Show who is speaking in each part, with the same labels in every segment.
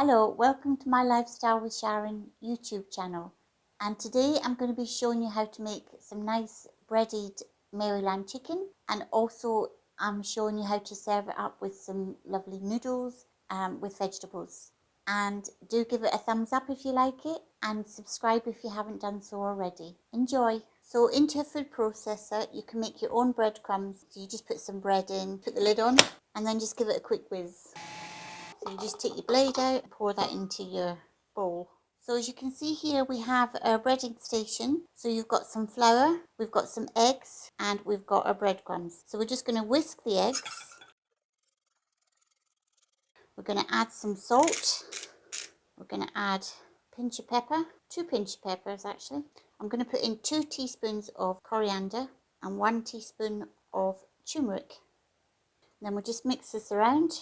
Speaker 1: Hello, welcome to my Lifestyle with Sharon YouTube channel. And today I'm going to be showing you how to make some nice breaded Maryland chicken. And also I'm showing you how to serve it up with some lovely noodles with vegetables. And do give it a thumbs up if you like it, and subscribe if you haven't done so already. Enjoy! So into a food processor, you can make your own breadcrumbs. So you just put some bread in, put the lid on, and then just give it a quick whiz. So you just take your blade out and pour that into your bowl. So as you can see here, we have a breading station. So you've got some flour, we've got some eggs, and we've got our breadcrumbs. So we're just going to whisk the eggs. We're going to add some salt. We're going to add a pinch of pepper, 2 pinch of peppers actually. I'm going to put in 2 teaspoons of coriander and 1 teaspoon of turmeric. Then we'll just mix this around.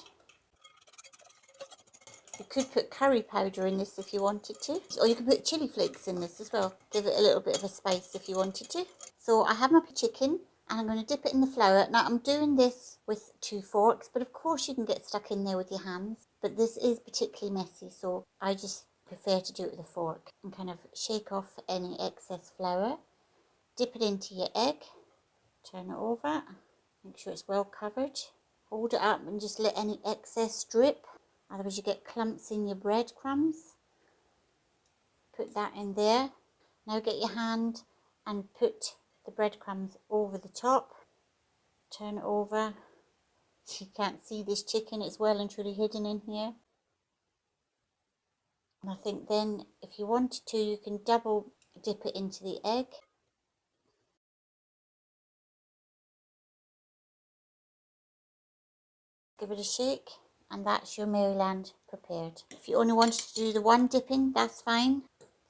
Speaker 1: You could put curry powder in this if you wanted to, or you could put chili flakes in this as well. Give it a little bit of a spice if you wanted to. So I have my chicken and I'm going to dip it in the flour. Now I'm doing this with 2 forks, but of course you can get stuck in there with your hands. But this is particularly messy, so I just prefer to do it with a fork. And kind of shake off any excess flour. Dip it into your egg. Turn it over. Make sure it's well covered. Hold it up and just let any excess drip. Otherwise you get clumps in your breadcrumbs. Put that in there. Now get your hand and put the breadcrumbs over the top. Turn it over. You can't see this chicken, it's well and truly hidden in here. And I think then if you wanted to, you can double dip it into the egg. Give it a shake, and that's your Maryland prepared. If you only wanted to do the one dipping, that's fine.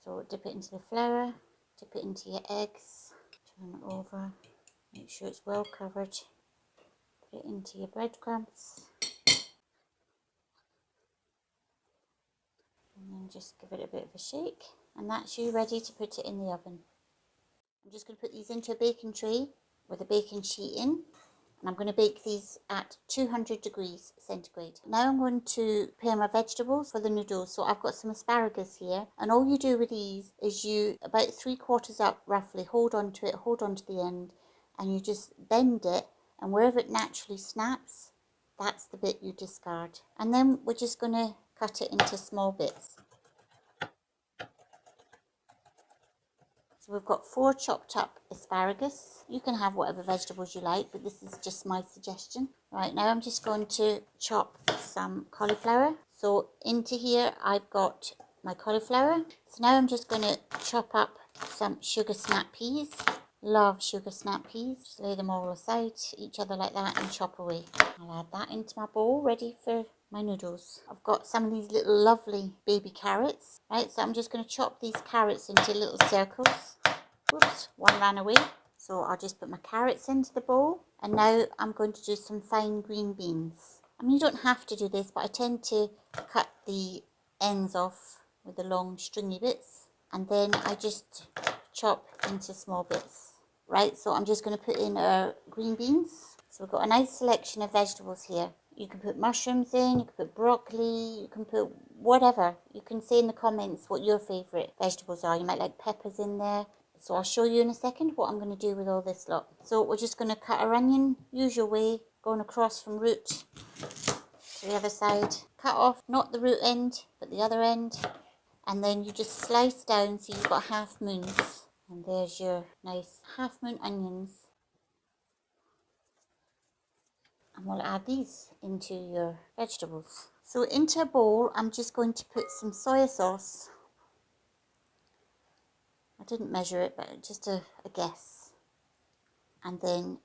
Speaker 1: So dip it into the flour, dip it into your eggs, turn it over, make sure it's well covered, put it into your breadcrumbs, and then just give it a bit of a shake, and that's you ready to put it in the oven. I'm just going to put these into a baking tray with a baking sheet in. And I'm going to bake these at 200 degrees centigrade. Now I'm going to prepare my vegetables for the noodles. So I've got some asparagus here. And all you do with these is you, about 3/4 up roughly, hold on to it, hold on to the end. And you just bend it. And wherever it naturally snaps, that's the bit you discard. And then we're just going to cut it into small bits. So we've got 4 chopped up asparagus. You can have whatever vegetables you like, but this is just my suggestion. Right, now I'm just going to chop some cauliflower. So into here I've got my cauliflower. So now I'm just going to chop up some sugar snap peas. Love sugar snap peas. Just lay them all aside, each other like that, and chop away. I'll add that into my bowl, ready for my noodles. I've got some of these little lovely baby carrots. Right, so I'm just going to chop these carrots into little circles. Whoops, one ran away. So I'll just put my carrots into the bowl. And now I'm going to do some fine green beans. I mean, you don't have to do this, but I tend to cut the ends off with the long stringy bits. And then I just chop into small bits. Right, so I'm just going to put in our green beans. So we've got a nice selection of vegetables here. You can put mushrooms in, you can put broccoli, you can put whatever. You can say in the comments what your favourite vegetables are. You might like peppers in there. So I'll show you in a second what I'm going to do with all this lot. So we're just going to cut our onion, usual way, going across from root to the other side. Cut off, not the root end, but the other end. And then you just slice down so you've got half moons. And there's your nice half moon onions. And we'll add these into your vegetables. So into a bowl, I'm just going to put some soy sauce. I didn't measure it, but just a guess. And then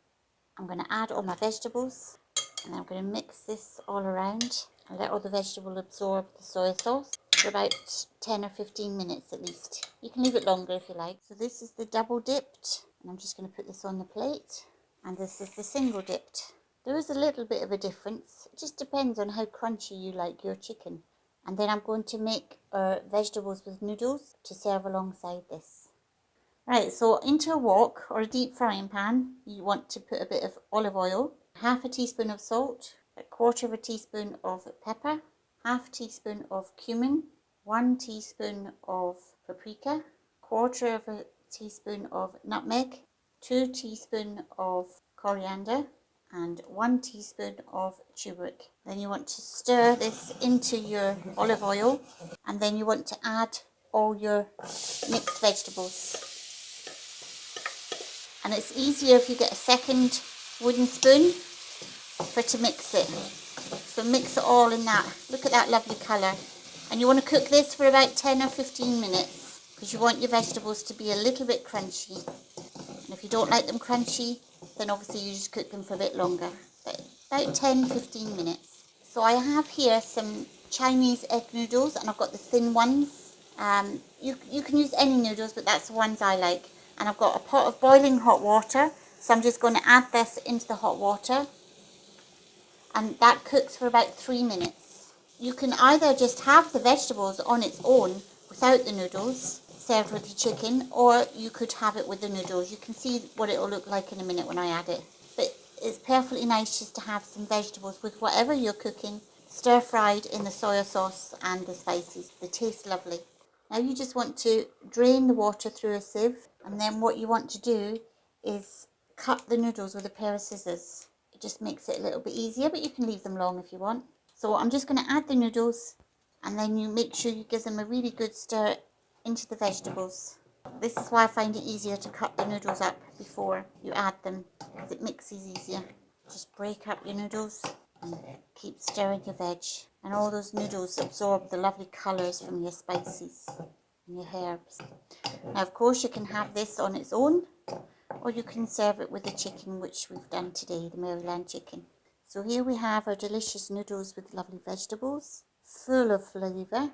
Speaker 1: I'm going to add all my vegetables. And I'm going to mix this all around and let all the vegetable absorb the soy sauce for about 10 or 15 minutes at least. You can leave it longer if you like. So this is the double dipped, and I'm just going to put this on the plate. And this is the single dipped. There is a little bit of a difference. It just depends on how crunchy you like your chicken. And then I'm going to make vegetables with noodles to serve alongside this. Right, so into a wok or a deep frying pan, you want to put a bit of olive oil, half a teaspoon of salt, a 1/4 teaspoon of pepper, 1/2 teaspoon of cumin, 1 teaspoon of paprika, 1/4 teaspoon of nutmeg, 2 teaspoons of coriander, and 1 teaspoon of turmeric. Then you want to stir this into your olive oil, and then you want to add all your mixed vegetables. And it's easier if you get a second wooden spoon to mix it. So mix it all in that. Look at that lovely colour. And you want to cook this for about 10 or 15 minutes because you want your vegetables to be a little bit crunchy. And if you don't like them crunchy, then obviously you just cook them for a bit longer. But about 10-15 minutes. So I have here some Chinese egg noodles, and I've got the thin ones. You can use any noodles, but that's the ones I like. And I've got a pot of boiling hot water, so I'm just going to add this into the hot water, and that cooks for about 3 minutes. You can either just have the vegetables on its own without the noodles served with the chicken, or you could have it with the noodles. You can see what it will look like in a minute when I add it. But it's perfectly nice just to have some vegetables with whatever you're cooking, stir fried in the soya sauce and the spices. They taste lovely. Now you just want to drain the water through a sieve, and then what you want to do is cut the noodles with a pair of scissors. It just makes it a little bit easier, but you can leave them long if you want. So I'm just going to add the noodles, and then you make sure you give them a really good stir into the vegetables. This is why I find it easier to cut the noodles up before you add them, because it mixes easier. Just break up your noodles and keep stirring your veg. And all those noodles absorb the lovely colours from your spices and your herbs. Now, of course, you can have this on its own, or you can serve it with the chicken, which we've done today, the Maryland chicken. So here we have our delicious noodles with lovely vegetables, full of flavour.